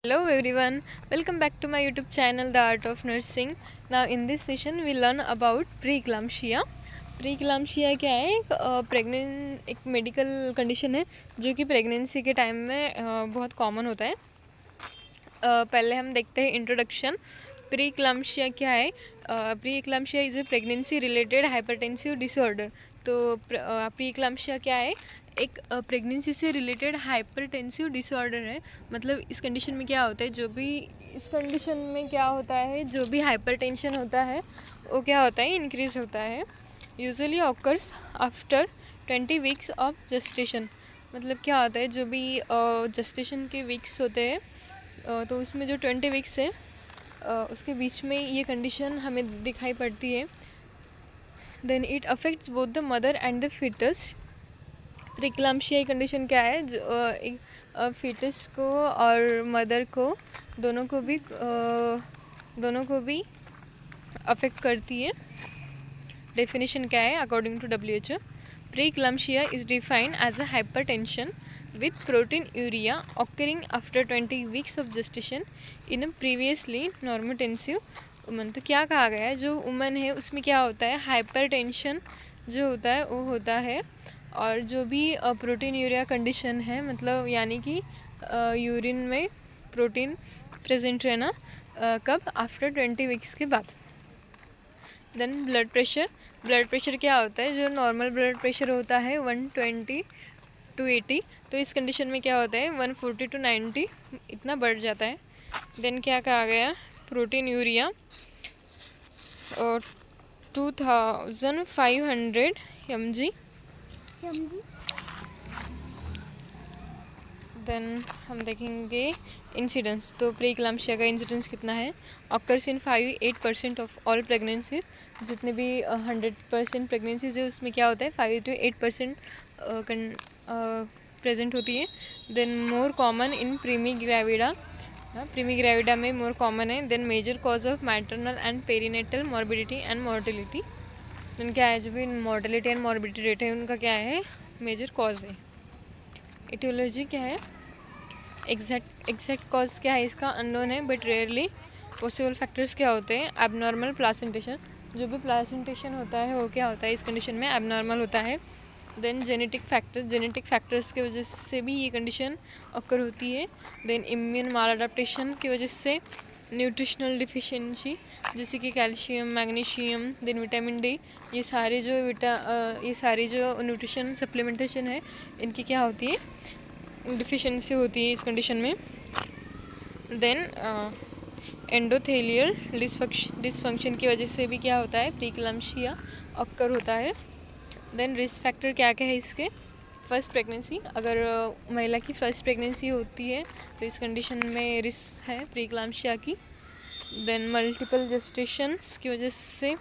Hello everyone, welcome back to my YouTube channel The Art of Nursing. Now in this session we learn about preeclampsia. प्रीक्लाम्शिया क्या है? एक medical condition है जो कि pregnancy के time में बहुत कॉमन होता है. पहले हम देखते हैं इंट्रोडक्शन. प्रीक्लाम्शिया क्या है? Preeclampsia is a pregnancy related hypertensive disorder. तो प्रीक्लाम्शिया क्या है? एक प्रेगनेंसी से रिलेटेड हाइपरटेंसिव डिसऑर्डर है. मतलब इस कंडीशन में क्या होता है, जो भी हाइपरटेंशन होता है वो क्या होता है, इंक्रीज़ होता है. Usually occurs after 20 weeks of gestation. मतलब क्या होता है, जो भी जस्टेशन के वीक्स होते हैं तो उसमें जो 20 वीक्स है उसके बीच में ये कंडीशन हमें दिखाई पड़ती है. Then it affects both the mother and the fetus. Preeclampsia condition क्या है, जो फीटस को और मदर को दोनों को भी अफेक्ट करती है. डेफिनेशन क्या है according to WHO? Preeclampsia is defined as a hypertension with protein urea occurring after 20 weeks of gestation in a previously normotensive woman. तो क्या कहा गया है, जो वुमन है उसमें क्या होता है, हाइपरटेंशन जो होता है वो होता है. और जो भी प्रोटीन यूरिया कंडीशन है, मतलब यानी कि यूरिन में प्रोटीन प्रेजेंट रहना, कब? आफ्टर 20 वीक्स के बाद. देन ब्लड प्रेशर क्या होता है, जो नॉर्मल ब्लड प्रेशर होता है 120 to 80, तो इस कंडीशन में क्या होता है 140 to 90 इतना बढ़ जाता है. देन क्या कहा गया, प्रोटीन यूरिया और 2500 mg. देन हम देखेंगे इंसिडेंस. तो प्रीक्लाम्शिया का इंसिडेंस कितना है? Occurs in 5-8% of all pregnancy. जितने भी 100% प्रेगनेंसीज है उसमें क्या होता है 5 to 8% प्रेजेंट होती है. Then more common in primigravida में मोर कॉमन है. Then major cause of maternal and perinatal morbidity and mortality. Then क्या है, जो भी मॉर्टिलिटी एंड मॉर्बिडिटी रेट है उनका क्या है, मेजर कॉज है. एटियोलॉजी क्या है, एग्जैक्ट कॉज क्या है इसका अननोन है, बट रेयरली पॉसिबल फैक्टर्स क्या होते हैं, एबनॉर्मल प्लासेंटेशन. जो भी प्लासेंटेशन होता है वो क्या होता है इस कंडीशन में, एबनॉर्मल होता है. देन जेनेटिक फैक्टर्स की वजह से भी ये कंडीशन ऑकर होती है. देन इम्यून मालअडैप्टेशन की वजह से, न्यूट्रिशनल डिफिशिएंसी जैसे कि calcium, magnesium, then vitamin D, ये सारी जो न्यूट्रिशन सप्लीमेंटेशन है इनकी क्या होती है, डिफिशिएंसी होती है इस कंडीशन में. देन एंडोथेलियल डिसफंक्शन की वजह से भी क्या होता है, प्रीक्लाम्शिया ऑकर होता है. देन रिस्क फैक्टर क्या क्या है इसके, फर्स्ट प्रेगनेंसी. अगर महिला की फर्स्ट प्रेगनेंसी होती है तो इस कंडीशन में रिस्क है प्रीक्लाम्शिया की. देन मल्टीपल जेस्टेशंस की वजह से.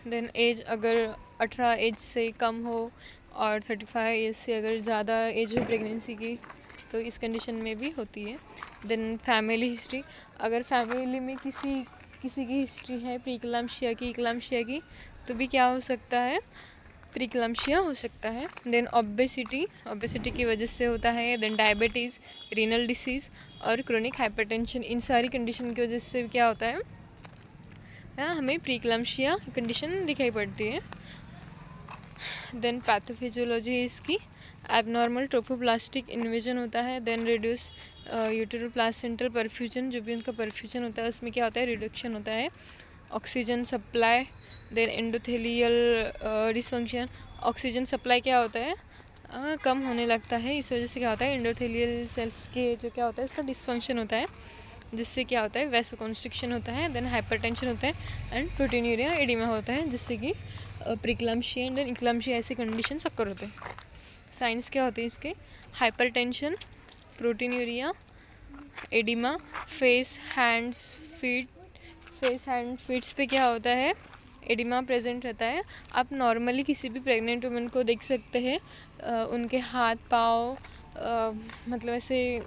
देन एज, अगर 18 एज से कम हो और 35 एज से अगर ज़्यादा एज हो प्रेगनेंसी की तो इस कंडीशन में भी होती है. देन फैमिली हिस्ट्री, अगर फैमिली में किसी की हिस्ट्री है प्रीक्लाम्शिया की तो भी क्या हो सकता है, प्रीक्लाम्शिया हो सकता है. देन ओबेसिटी की वजह से होता है. देन डायबिटीज़, रीनल डिसीज़ और क्रोनिक हाइपरटेंशन, इन सारी कंडीशन की वजह से क्या होता है हमें प्रीक्लाम्शिया कंडीशन दिखाई पड़ती है. देन पैथोफिजियोलॉजी है इसकी, एबनॉर्मल ट्रोफोप्लास्टिक इन्वेजन होता है. देन रिड्यूस यूटेरोप्लासेंटल परफ्यूजन, जो भी उनका परफ्यूजन होता है उसमें क्या होता है, रिडक्शन होता है. Oxygen supply. Then endothelial dysfunction, oxygen supply क्या होता है कम होने लगता है, इस वजह से क्या होता है एंडोथेलियल सेल्स के जो क्या होता है इसका डिसफंक्शन होता है, जिससे क्या होता है वैसोकॉन्स्ट्रिक्शन होता है. देन हाइपरटेंशन होता है एंड प्रोटीन यूरिया एडिमा होता है, जिससे कि प्रीक्लाम्शिया एंड इक्लाम्शिया ऐसे कंडीशन अक्कर होते हैं. साइंस क्या होते हैं इसके, hypertension, proteinuria, edema. Face hand feets पे क्या होता है, एडिमा प्रेजेंट रहता है. आप नॉर्मली किसी भी प्रेग्नेंट वुमन को देख सकते हैं, उनके हाथ पाँव मतलब ऐसे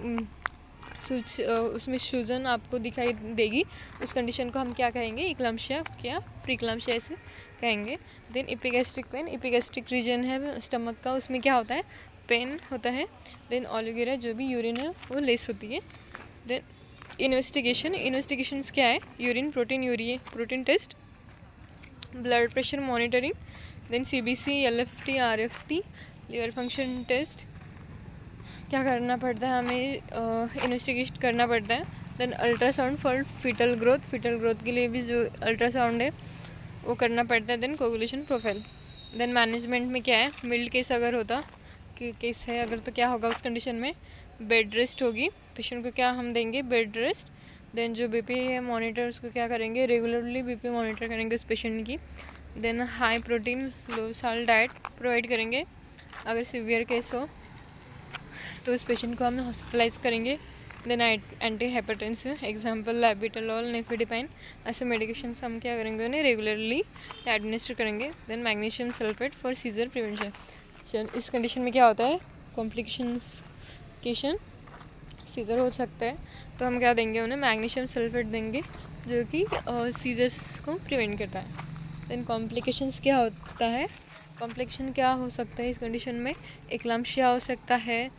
उसमें सूजन आपको दिखाई देगी. उस कंडीशन को हम क्या कहेंगे, इक्लाम्शिया क्या प्रीक्लाम्शिया ऐसे कहेंगे. Then epigastric pain, epigastric region है स्टमक का, उसमें क्या होता है पेन होता है. देन ओलिगोरिया, जो भी यूरिन है वो लेस होती है. देन इन्वेस्टिगेशंस क्या है, urine protein test, blood pressure monitoring, then CBC, LFT, RFT, liver function test क्या करना पड़ता है हमें, इन्वेस्टिगेट करना पड़ता है। Then ultrasound for fetal growth के लिए भी जो अल्ट्रासाउंड है वो करना पड़ता है। Then coagulation profile. Then management में क्या है, मिल्ड केस अगर होता केस है अगर तो क्या होगा उस कंडीशन में, बेड रेस्ट होगी, पेशेंट को क्या हम देंगे, बेड रेस्ट। देन जो BP है मॉनिटर उसको क्या करेंगे, रेगुलरली BP मॉनिटर करेंगे उस पेशेंट की। देन हाई प्रोटीन लो साल्ट डाइट प्रोवाइड करेंगे। अगर सीवियर केस हो तो उस पेशेंट को हम हॉस्पिटलाइज करेंगे। Then anti hypertensive example labetalol, nifedipine, ऐसे मेडिकेशंस हम क्या करेंगे उन्हें रेगुलरली एडमिनिस्टर करेंगे। Then magnesium sulphate for seizure prevention. इस कंडीशन में क्या होता है, कॉम्प्लिकेशन सीजर हो सकता है तो हम क्या देंगे उन्हें, मैग्नीशियम सल्फेट देंगे जो कि सीजर्स को प्रिवेंट करता है। देन कॉम्प्लिकेशंस क्या होता है, कॉम्प्लिकेशन क्या हो सकता है इस कंडीशन में, एक्लाम्शिया हो सकता है,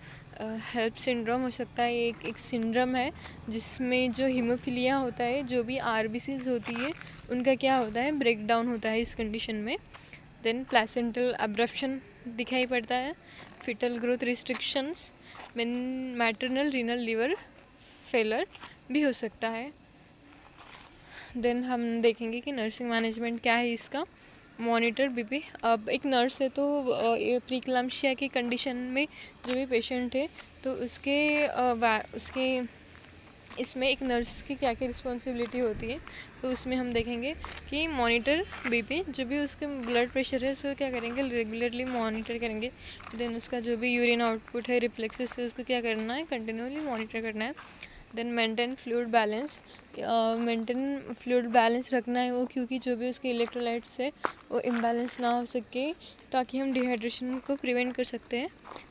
हेल्प सिंड्रोम हो सकता है। एक सिंड्रोम है जिसमें जो हीमोफिलिया होता है, जो भी RBCs होती है उनका क्या होता है, ब्रेक डाउन होता है इस कंडीशन में। देन प्लेसेंटल अब्रप्शन दिखाई पड़ता है, fetal growth restrictions, maternal renal liver failure भी हो सकता है। देन हम देखेंगे कि नर्सिंग मैनेजमेंट क्या है इसका, मॉनिटर BP। अब एक नर्स है तो प्रीक्लैम्सिया की कंडीशन में जो भी पेशेंट है तो उसके इसमें एक नर्स की क्या क्या रिस्पॉन्सिबिलिटी होती है, तो उसमें हम देखेंगे कि मॉनिटर BP, जो भी उसके ब्लड प्रेशर है उसको क्या करेंगे, रेगुलरली मॉनिटर करेंगे। देन उसका जो भी यूरिन आउटपुट है, रिफ्लेक्सेस है, उसको क्या करना है, कंटिन्यूअली मॉनिटर करना है। देन मेंटेन फ्लूइड बैलेंस रखना है वो, क्योंकि जो भी उसके इलेक्ट्रोलाइट्स है वो इम्बैलेंस ना हो सके, ताकि हम डिहाइड्रेशन को प्रिवेंट कर सकते हैं।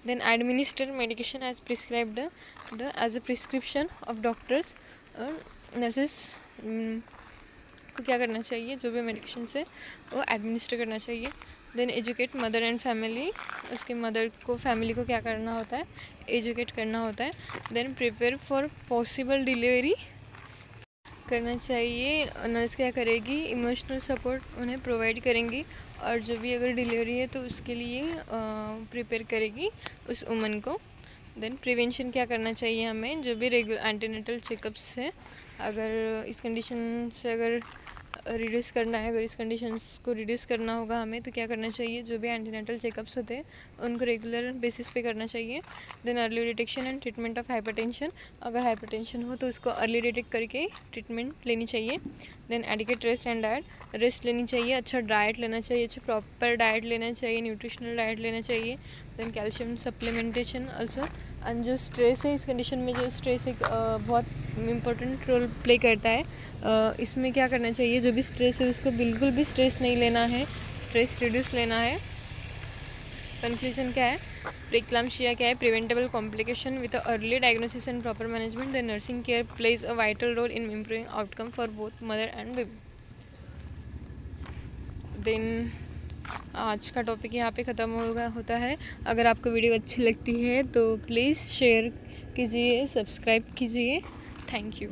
Then administer medication as prescribed as a prescription of doctors और नर्सेस को क्या करना चाहिए, जो भी मेडिकेशन है वो एडमिनिस्टर करना चाहिए। Then educate mother and family, उसके मदर को फैमिली को क्या करना होता है, एजुकेट करना होता है। Then prepare for possible delivery करना चाहिए, नर्स क्या करेगी, इमोशनल सपोर्ट उन्हें प्रोवाइड करेंगी और जो भी अगर डिलीवरी है तो उसके लिए प्रिपेयर करेगी उस वुमन को। देन प्रिवेंशन क्या करना चाहिए हमें, जो भी एंटीनेटल चेकअप्स है, अगर इस कंडीशन से अगर रिड्यूस करना है, अगर इस कंडीशंस को रिड्यूस करना होगा हमें तो क्या करना चाहिए, जो भी एंटीनेटल चेकअप्स होते हैं उनको रेगुलर बेसिस पे करना चाहिए। Then early detection and treatment of hypertension, अगर हाइपरटेंशन हो तो उसको अर्ली डिटेक्ट करके ट्रीटमेंट लेनी चाहिए। Then adequate rest and diet, rest लेनी चाहिए, अच्छा डाइट लेना चाहिए, अच्छा प्रॉपर डाइट लेना चाहिए, न्यूट्रिशनल डाइट लेना चाहिए। Then calcium supplementation also. And जो स्ट्रेस है इस कंडीशन में, जो स्ट्रेस एक बहुत इम्पोर्टेंट रोल प्ले करता है, इसमें क्या करना चाहिए, जो भी स्ट्रेस है उसको बिल्कुल भी स्ट्रेस नहीं लेना है, स्ट्रेस रिड्यूस लेना है। कंक्लूजन क्या है, प्रीक्लैम्सिया क्या है, preventable complication with early diagnosis and proper management. The nursing care plays a vital role in improving outcome for both mother and baby. Then आज का टॉपिक यहाँ पे ख़त्म होता है। अगर आपको वीडियो अच्छी लगती है तो प्लीज़ शेयर कीजिए, सब्सक्राइब कीजिए। Thank you.